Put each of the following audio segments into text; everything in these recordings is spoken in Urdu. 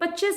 25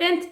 10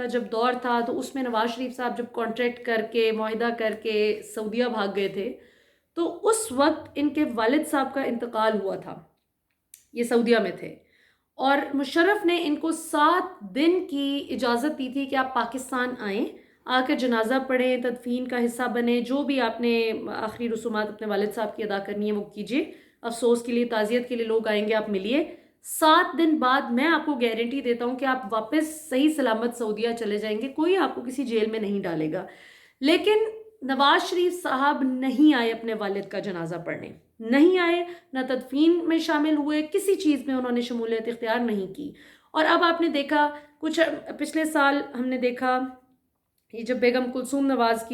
کا جب دور تھا تو اس میں نواز شریف صاحب جب کانٹریکٹ کر کے معاہدہ کر کے سعودیہ بھاگ گئے تھے تو اس وقت ان کے والد صاحب کا انتقال ہوا تھا، یہ سعودیہ میں تھے، اور مشرف نے ان کو 7 دن کی اجازت دی تھی کہ آپ پاکستان آئیں، آ کر جنازہ پڑھیں، تدفین کا حصہ بنیں، جو بھی آپ نے آخری رسومات اپنے والد صاحب کی ادا کرنی ہے وہ کیجیے، افسوس کے لیے تعزیت کے لیے لوگ آئیں گے، آپ ملیے۔ 7 دن بعد میں آپ کو گارنٹی دیتا ہوں کہ آپ واپس صحیح سلامت سعودیہ چلے جائیں گے، کوئی آپ کو کسی جیل میں نہیں ڈالے گا۔ لیکن نواز شریف صاحب نہیں آئے اپنے والد کا جنازہ پڑھنے، نہیں آئے، نہ تدفین میں شامل ہوئے، کسی چیز میں انہوں نے شمولیت اختیار نہیں کی۔ اور اب آپ نے دیکھا کچھ پچھلے سال ہم نے دیکھا یہ جب بیگم کلثوم نواز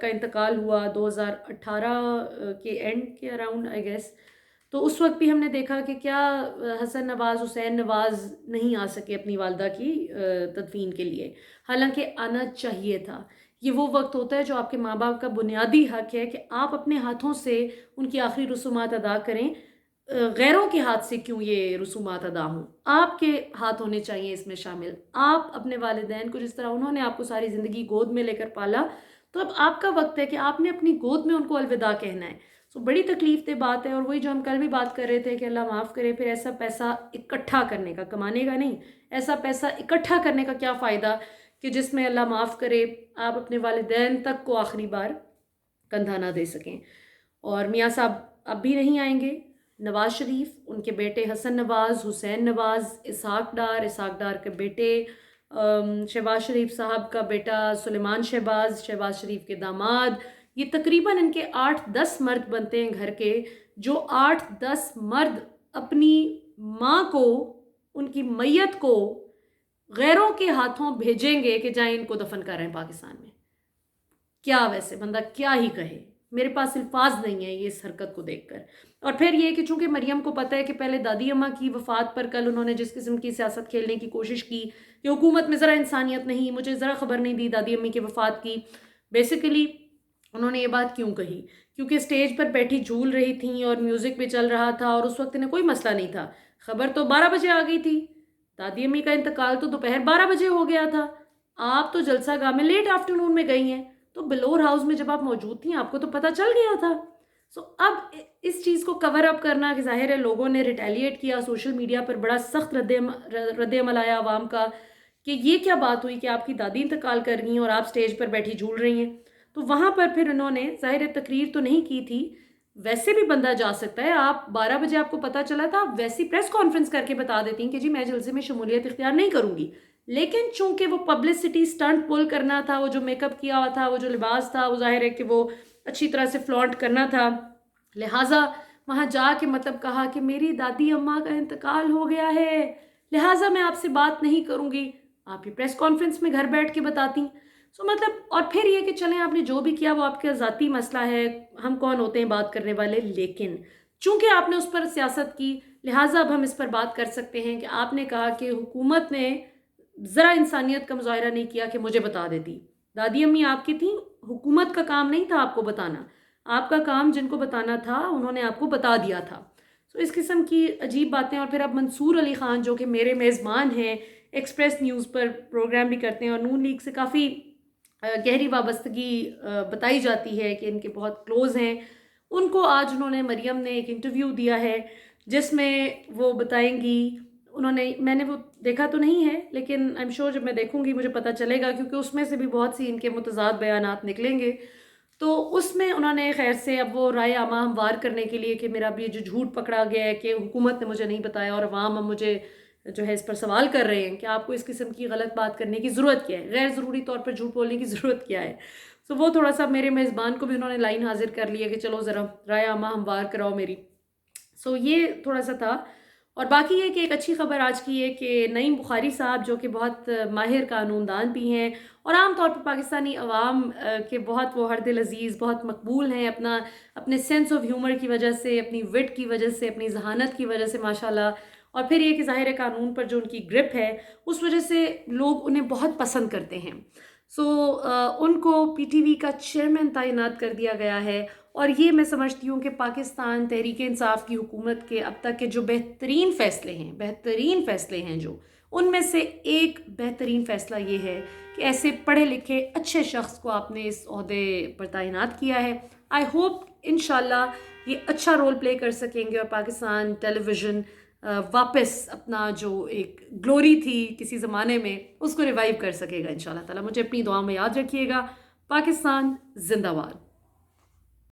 کا انتقال ہوا 2018 کے اینڈ کے اراؤنڈ آئی گیس، تو اس وقت بھی ہم نے دیکھا کہ کیا حسن نواز حسین نواز نہیں آ سکے اپنی والدہ کی تدفین کے لیے، حالانکہ آنا چاہیے تھا۔ یہ وہ وقت ہوتا ہے جو آپ کے ماں باپ کا بنیادی حق ہے کہ آپ اپنے ہاتھوں سے ان کی آخری رسومات ادا کریں، غیروں کے ہاتھ سے کیوں یہ رسومات ادا ہوں، آپ کے ہاتھ ہونے چاہیے اس میں شامل۔ آپ اپنے والدین کو جس طرح انہوں نے آپ کو ساری زندگی گود میں لے کر پالا، تو اب آپ کا وقت ہے کہ آپ نے اپنی گود میں ان کو الوداع کہنا ہے۔ بڑی تکلیف دہ بات ہے، اور وہی جو ہم کل بھی بات کر رہے تھے کہ اللہ معاف کرے، پھر ایسا پیسہ اکٹھا کرنے کا، کمانے کا نہیں، ایسا پیسہ اکٹھا کرنے کا کیا فائدہ کہ جس میں اللہ معاف کرے آپ اپنے والدین تک کو آخری بار کندھا نہ دے سکیں۔ اور میاں صاحب اب بھی نہیں آئیں گے، نواز شریف، ان کے بیٹے حسن نواز، حسین نواز، اسحاق ڈار کے بیٹے، شہباز شریف صاحب کا بیٹا سلیمان شہباز، شہباز شریف کے داماد، یہ تقریباً ان کے 8-10 مرد بنتے ہیں گھر کے، جو 8-10 مرد اپنی ماں کو، ان کی میت کو غیروں کے ہاتھوں بھیجیں گے کہ جائیں ان کو دفن کر رہے ہیں پاکستان میں۔ کیا ویسے بندہ کیا ہی کہے، میرے پاس الفاظ نہیں ہے یہ اس حرکت کو دیکھ کر۔ اور پھر یہ کہ چونکہ مریم کو پتہ ہے کہ پہلے دادی اماں کی وفات پر کل انہوں نے جس قسم کی سیاست کھیلنے کی کوشش کی کہ حکومت میں ذرا انسانیت نہیں، مجھے ذرا خبر نہیں دی دادی امی کی وفات کی، بیسیکلی انہوں نے یہ بات کیوں کہی؟ کیونکہ اسٹیج پر بیٹھی جھول رہی تھیں اور میوزک بھی چل رہا تھا، اور اس وقت انہیں کوئی مسئلہ نہیں تھا، خبر تو 12 بجے آ گئی تھی، دادی امی کا انتقال تو دوپہر 12 بجے ہو گیا تھا، آپ تو جلسہ گاہ میں لیٹ آفٹرنون میں گئی ہیں، تو بلور ہاؤس میں جب آپ موجود تھیں آپ کو تو پتہ چل گیا تھا۔ اب اس چیز کو کور اپ کرنا کہ ظاہر ہے لوگوں نے ریٹیلیٹ کیا، سوشل میڈیا پر بڑا سخت رد عمل آیا عوام کا کہ یہ کیا بات ہوئی کہ آپ کی دادی انتقال کر گئی ہیں اور آپ سٹیج پر بیٹھی جھول رہی ہیں۔ تو وہاں پر پھر انہوں نے ظاہر تقریر تو نہیں کی تھی، ویسے بھی بندہ جا سکتا ہے، آپ 12 بجے آپ کو پتہ چلا تھا، آپ ویسی پریس کانفرنس کر کے بتا دیتی ہیں کہ جی میں جلسے میں شمولیت اختیار نہیں کروں گی، لیکن چونکہ وہ پبلسٹی سٹنٹ پول کرنا تھا، وہ جو میک اپ کیا ہوا تھا، وہ جو لباس تھا، وہ ظاہر ہے کہ وہ اچھی طرح سے فلانٹ کرنا تھا، لہٰذا وہاں جا کے مطلب کہا کہ میری دادی اماں کا انتقال ہو گیا ہے، لہٰذا میں آپ سے بات نہیں کروں گی، آپ یہ پریس کانفرنس میں گھر بیٹھ کے بتاتی۔ مطلب اور پھر یہ کہ چلیں آپ نے جو بھی کیا وہ آپ کا ذاتی مسئلہ ہے، ہم کون ہوتے ہیں بات کرنے والے، لیکن چونکہ آپ نے اس پر سیاست کی لہٰذا اب ہم اس پر بات کر سکتے ہیں کہ آپ نے کہا کہ حکومت نے ذرا انسانیت کا مظاہرہ نہیں کیا کہ مجھے بتا دیتی، دادی امی آپ کی تھیں، حکومت کا کام نہیں تھا آپ کو بتانا، آپ کا کام جن کو بتانا تھا انہوں نے آپ کو بتا دیا تھا۔ اس قسم کی عجیب باتیں۔ اور پھر اب منصور علی خان جو کہ میرے میزبان ہیں، ایکسپریس نیوز پر پروگرام بھی کرتے ہیں اور نون لیگ سے کافی گہری وابستگی بتائی جاتی ہے کہ ان کے بہت کلوز ہیں، ان کو آج انہوں نے مریم نے ایک انٹرویو دیا ہے جس میں وہ بتائیں گی، میں نے وہ دیکھا تو نہیں ہے لیکن آئی ایم شیور جب میں دیکھوں گی مجھے پتہ چلے گا، کیونکہ اس میں سے بھی بہت سی ان کے متضاد بیانات نکلیں گے۔ تو اس میں انہوں نے خیر سے اب وہ رائے عامہ ہموار کرنے کے لیے کہ میرا اب یہ جو جھوٹ پکڑا گیا ہے کہ حکومت نے مجھے نہیں بتایا اور عوام اب مجھے جو ہے اس پر سوال کر رہے ہیں کہ آپ کو اس قسم کی غلط بات کرنے کی ضرورت کیا ہے، غیر ضروری طور پر جھوٹ بولنے کی ضرورت کیا ہے۔ وہ تھوڑا سا میرے میزبان کو بھی انہوں نے لائن حاضر کر لی ہے کہ چلو ذرا رائے عامہ ہموار کراؤ میری۔ یہ تھوڑا سا تھا۔ اور باقی یہ کہ ایک اچھی خبر آج کی ہے کہ نعیم بخاری صاحب جو کہ بہت ماہر قانون دان بھی ہیں اور عام طور پر پاکستانی عوام کے بہت وہ ہر دل عزیز، بہت مقبول ہیں اپنے سینس آف ہیومر کی وجہ سے، اپنی وٹ کی وجہ سے، اپنی ذہانت کی وجہ سے ماشاءاللہ، اور پھر یہ کہ ظاہر قانون پر جو ان کی گرپ ہے اس وجہ سے لوگ انہیں بہت پسند کرتے ہیں۔ ان کو پی ٹی وی کا چیئرمین تعینات کر دیا گیا ہے، اور یہ میں سمجھتی ہوں کہ پاکستان تحریک انصاف کی حکومت کے اب تک کے جو بہترین فیصلے ہیں جو ان میں سے ایک بہترین فیصلہ یہ ہے کہ ایسے پڑھے لکھے اچھے شخص کو آپ نے اس عہدے پر تعینات کیا ہے. آئی ہوپ انشاءاللہ یہ اچھا رول پلے کر سکیں گے اور پاکستان ٹیلی ویژن واپس اپنا جو ایک گلوری تھی کسی زمانے میں اس کو ریوائیو کر سکے گا انشاءاللہ تعالیٰ. مجھے اپنی دعاؤں میں یاد رکھیے گا. پاکستان زندہ باد.